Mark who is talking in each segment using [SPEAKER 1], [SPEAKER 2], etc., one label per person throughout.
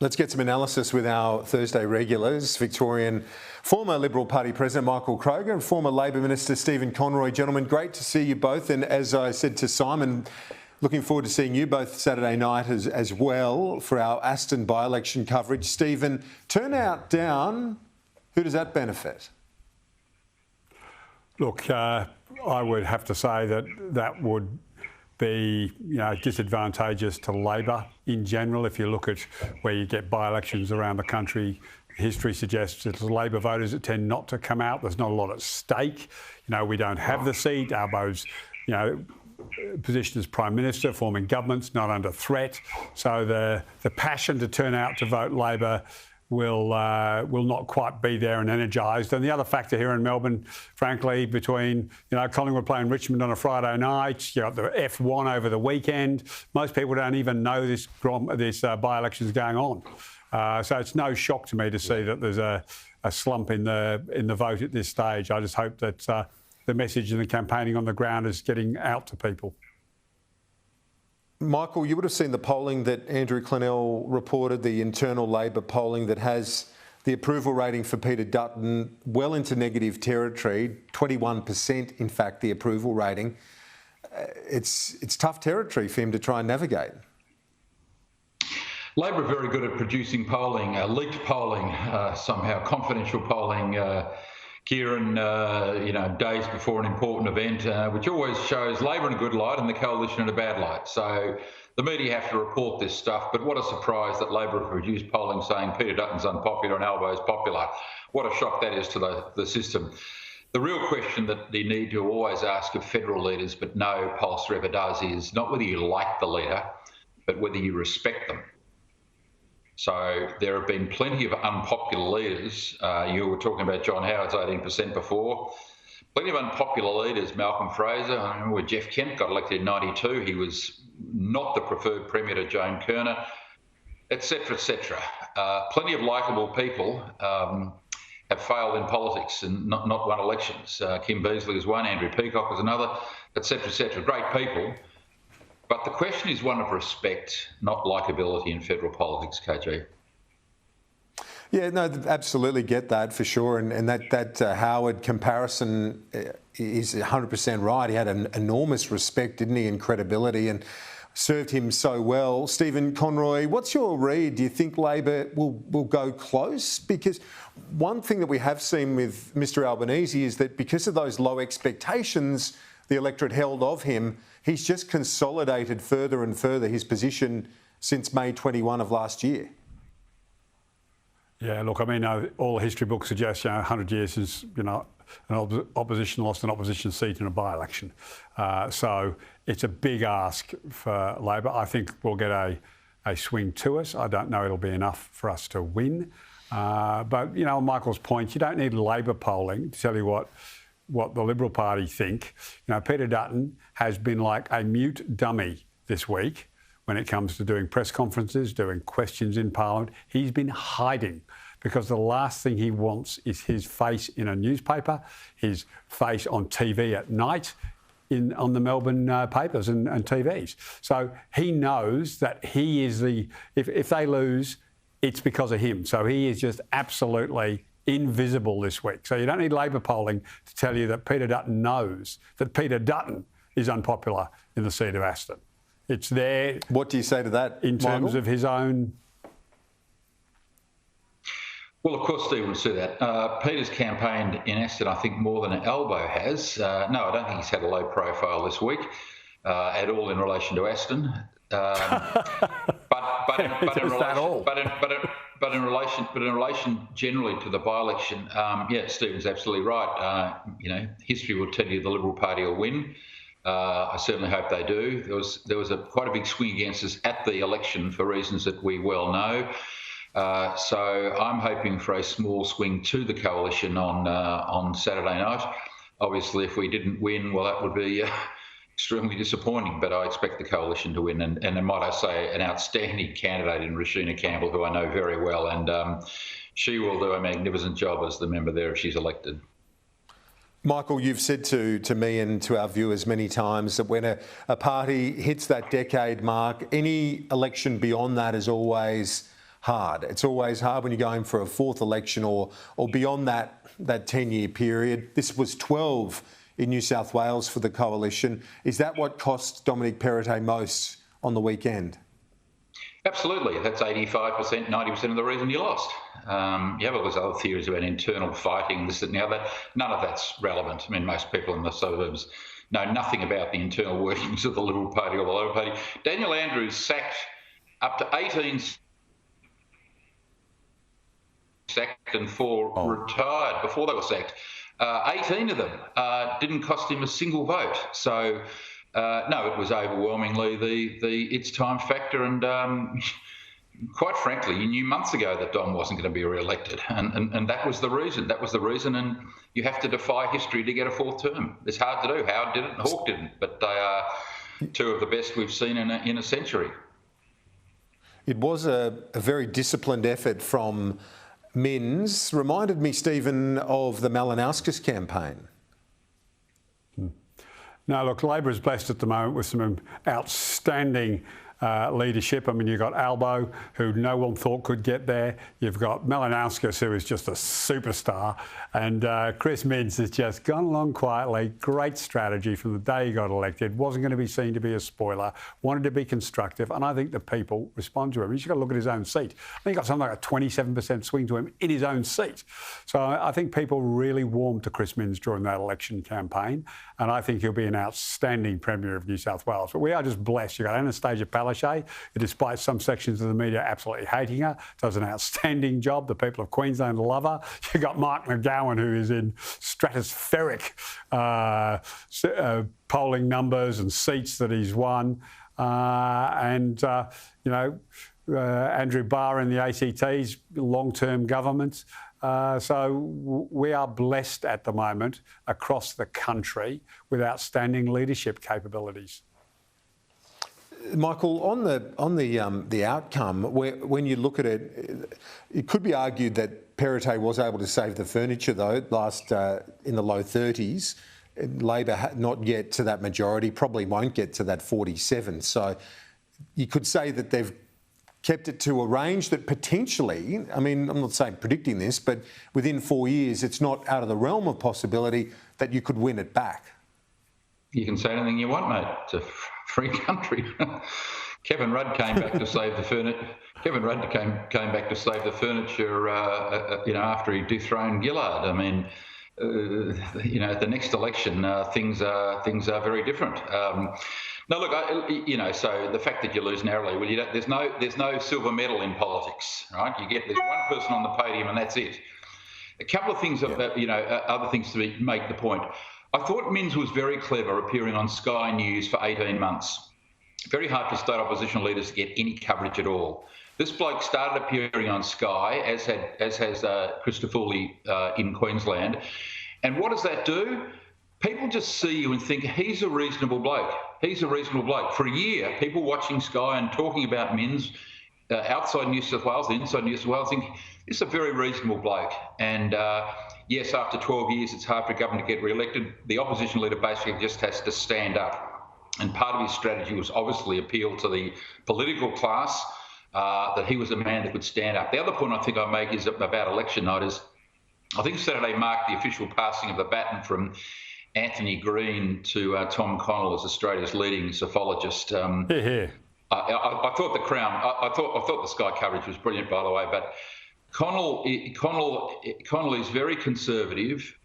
[SPEAKER 1] Let's get some analysis with our Thursday regulars, Victorian former Liberal Party President Michael Kroger and former Labor Minister Stephen Conroy. Gentlemen, great to see you both. And as I said to Simon, looking forward to seeing you both Saturday night as well for our Aston by-election coverage. Stephen, turnout down, who does that benefit?
[SPEAKER 2] Look, I would have to say that would be disadvantageous to Labor in general. If you look at where you get by-elections around the country, history suggests it's Labor voters that tend not to come out. There's not a lot at stake. We don't have the seat. Albo's, position as Prime Minister, forming government's not under threat. So the passion to turn out to vote Labor will not quite be there and energised. And the other factor here in Melbourne, frankly, between Collingwood playing Richmond on a Friday night, you got the F1 over the weekend. Most people don't even know this by-election is going on. So it's no shock to me to see that there's a slump in the vote at this stage. I just hope that the message and the campaigning on the ground is getting out to people.
[SPEAKER 1] Michael, you would have seen the polling that Andrew Clennell reported, the internal Labor polling that has the approval rating for Peter Dutton well into negative territory, 21% in fact, the approval rating. It's tough territory for him to try and navigate.
[SPEAKER 3] Labor are very good at producing polling, leaked polling, somehow confidential polling, Kieran, days before an important event, which always shows Labor in a good light and the coalition in a bad light. So the media have to report this stuff, but what a surprise that Labor have produced polling saying Peter Dutton's unpopular and Albo's popular. What a shock that is to the system. The real question that they need to always ask of federal leaders, but no pollster ever does, is not whether you like the leader, but whether you respect them. So there have been plenty of unpopular leaders. You were talking about John Howard's 18% before. Plenty of unpopular leaders. Malcolm Fraser, I remember when Jeff Kent got elected in 92, he was not the preferred premier to Joan Kerner, etc., etc. Plenty of likeable people have failed in politics and not won elections. Kim Beazley was one, Andrew Peacock was another, etc., etc. Great people. But the question is one of respect, not likability in federal politics, KG.
[SPEAKER 1] Yeah, no, absolutely get that for sure. And that Howard comparison is 100% right. He had an enormous respect, didn't he, and credibility, and served him so well. Stephen Conroy, what's your read? Do you think Labor will go close? Because one thing that we have seen with Mr Albanese is that because of those low expectations the electorate held of him, he's just consolidated further and further his position since May 21 of last year.
[SPEAKER 2] Yeah, look, I mean, all the history books suggest 100 years since an opposition lost an opposition seat in a by-election. So it's a big ask for Labor. I think we'll get a swing to us. I don't know it'll be enough for us to win. But, on Michael's point, you don't need Labor polling to tell you what the Liberal Party think. Peter Dutton has been like a mute dummy this week when it comes to doing press conferences, doing questions in Parliament. He's been hiding because the last thing he wants is his face in a newspaper, his face on TV at night on the Melbourne papers and TVs. So he knows that he is if they lose, it's because of him. So he is just absolutely invisible this week. So you don't need Labor polling to tell you that Peter Dutton knows that Peter Dutton is unpopular in the seat of Aston. It's there.
[SPEAKER 1] What do you say to that,
[SPEAKER 2] in terms
[SPEAKER 1] Michael?
[SPEAKER 2] of his own?
[SPEAKER 3] Well, of course, Stephen would say that. Peter's campaigned in Aston, I think, more than Albo has. No, I don't think he's had a low profile this week at all in relation to Aston. But in relation generally to the by-election, Stephen's absolutely right. History will tell you the Liberal Party will win. I certainly hope they do. There was quite a big swing against us at the election for reasons that we well know. So I'm hoping for a small swing to the coalition on Saturday night. Obviously, if we didn't win, well, that would be extremely disappointing, but I expect the coalition to win. And might I say, an outstanding candidate in Rashina Campbell, who I know very well, and she will do a magnificent job as the member there if she's elected.
[SPEAKER 1] Michael, you've said to me and to our viewers many times that when a party hits that decade mark, any election beyond that is always hard. It's always hard when you're going for a fourth election or beyond that 10-year period. This was 12 in New South Wales for the Coalition. Is that what cost Dominic Perrottet most on the weekend?
[SPEAKER 3] Absolutely. That's 85%, 90% of the reason you lost. You have all those other theories about internal fighting, this and the other. None of that's relevant. I mean, most people in the suburbs know nothing about the internal workings of the Liberal Party or the Labor Party. Daniel Andrews sacked up to 18 sacked and 4 retired before they were sacked. 18 of them didn't cost him a single vote. So, no, it was overwhelmingly the it's time factor. And quite frankly, you knew months ago that Dom wasn't going to be re-elected. And that was the reason. That was the reason. And you have to defy history to get a fourth term. It's hard to do. Howard did it and Hawke didn't. But they are two of the best we've seen in a century.
[SPEAKER 1] It was a very disciplined effort from Minns. Reminded me, Stephen, of the Malinauskas campaign.
[SPEAKER 2] No, look, Labor is blessed at the moment with some outstanding leadership. I mean, you've got Albo, who no one thought could get there. You've got Malinauskas, who is just a superstar. And Chris Minns has just gone along quietly. Great strategy from the day he got elected. Wasn't going to be seen to be a spoiler. Wanted to be constructive. And I think the people respond to him. You've got to look at his own seat. I think he got something like a 27% swing to him in his own seat. So I think people really warmed to Chris Minns during that election campaign. And I think he'll be an outstanding Premier of New South Wales. But we are just blessed. You've got Anastasia Palaszczuk, who, despite some sections of the media absolutely hating her, does an outstanding job. The people of Queensland love her. You've got Mark McGowan, who is in stratospheric polling numbers and seats that he's won. Andrew Barr in the ACT's long-term government. So we are blessed at the moment across the country with outstanding leadership capabilities.
[SPEAKER 1] Michael, on the outcome, when you look at it, it could be argued that Perrottet was able to save the furniture, though, last in the low 30s. Labor not yet to that majority, probably won't get to that 47. So you could say that they've kept it to a range that potentially, I mean, I'm not saying predicting this, but within 4 years, it's not out of the realm of possibility that you could win it back.
[SPEAKER 3] You can say anything you want, mate. It's a free country. Kevin Rudd came back to save the furniture. Kevin Rudd came back to save the furniture, after he dethroned Gillard. I mean, at the next election, things are very different. No, look, so the fact that you lose narrowly, well, there's no silver medal in politics, right? There's one person on the podium and that's it. A couple of things, other things to make the point. I thought Minns was very clever appearing on Sky News for 18 months. Very hard for state opposition leaders to get any coverage at all. This bloke started appearing on Sky, as has Christofouli in Queensland. And what does that do? People just see you and think, he's a reasonable bloke. He's a reasonable bloke. For a year, people watching Sky and talking about Minns outside New South Wales, inside New South Wales, think, this is a very reasonable bloke. And yes, after 12 years, it's hard for a government to get re-elected. The opposition leader basically just has to stand up. And part of his strategy was obviously appeal to the political class, that he was a man that could stand up. The other point I think I make is about election night is, I think Saturday marked the official passing of the baton from Anthony Green to Tom Connell as Australia's leading psephologist. I thought the Crown, I thought the Sky coverage was brilliant, by the way, but Connell is very conservative.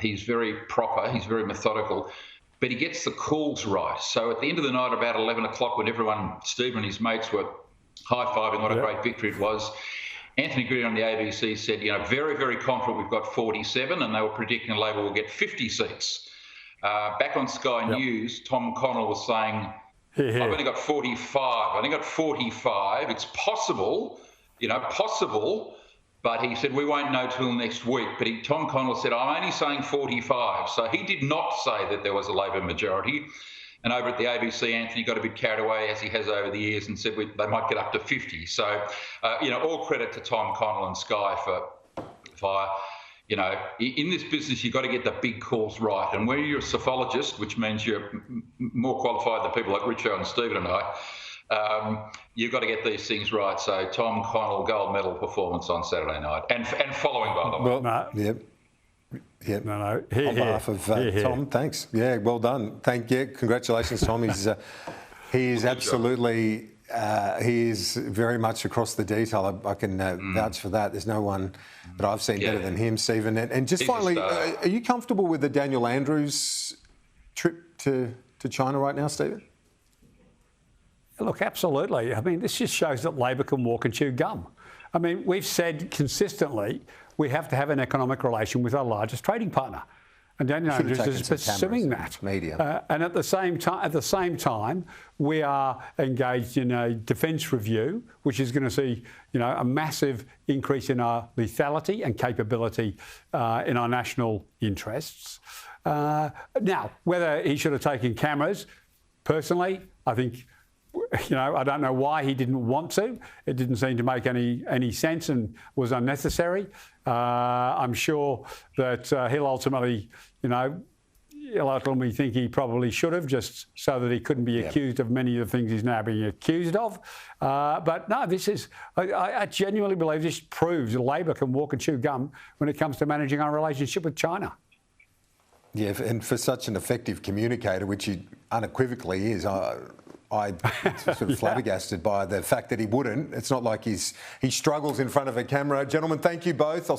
[SPEAKER 3] He's very proper. He's very methodical, but he gets the calls right. So at the end of the night, about 11 o'clock, when everyone, Stephen and his mates, were high-fiving what a great victory it was, Anthony Green on the ABC said, very, very confident we've got 47, and they were predicting Labor will get 50 seats. Back on Sky News, Tom Connell was saying, I've only got 45. I only got 45. It's possible, but he said, we won't know till next week. But Tom Connell said, I'm only saying 45. So he did not say that there was a Labor majority. And over at the ABC, Anthony got a bit carried away, as he has over the years, and said they might get up to 50. So, all credit to Tom Connell and Sky for in this business, you've got to get the big calls right. And when you're a psephologist, which means you're more qualified than people like Richo and Stephen and I, You've got to get these things right. So Tom Connell, gold medal performance on Saturday night, and following, by the way.
[SPEAKER 2] Well, no.
[SPEAKER 1] Yep.
[SPEAKER 2] No.
[SPEAKER 1] On behalf of Tom, thanks. Yeah, well done. Congratulations, Tom. He is absolutely. He is very much across the detail. I can vouch for that. There's no one that I've seen better than him, Stephen. And just finally, are you comfortable with the Daniel Andrews trip to China right now, Stephen?
[SPEAKER 2] Look, absolutely. I mean, this just shows that Labor can walk and chew gum. I mean, we've said consistently we have to have an economic relation with our largest trading partner. And Daniel Andrews is pursuing that. And at the same time, we are engaged in a defence review, which is going to see, a massive increase in our lethality and capability in our national interests. Now, whether he should have taken cameras, personally, I think. I don't know why he didn't want to. It didn't seem to make any sense and was unnecessary. I'm sure that he'll ultimately think he probably should have, just so that he couldn't be accused of many of the things he's now being accused of. But no, I genuinely believe this proves that Labor can walk and chew gum when it comes to managing our relationship with China.
[SPEAKER 1] Yeah, and for such an effective communicator, which he unequivocally is, I'm sort of flabbergasted by the fact that he wouldn't. It's not like he struggles in front of a camera. Gentlemen, thank you both.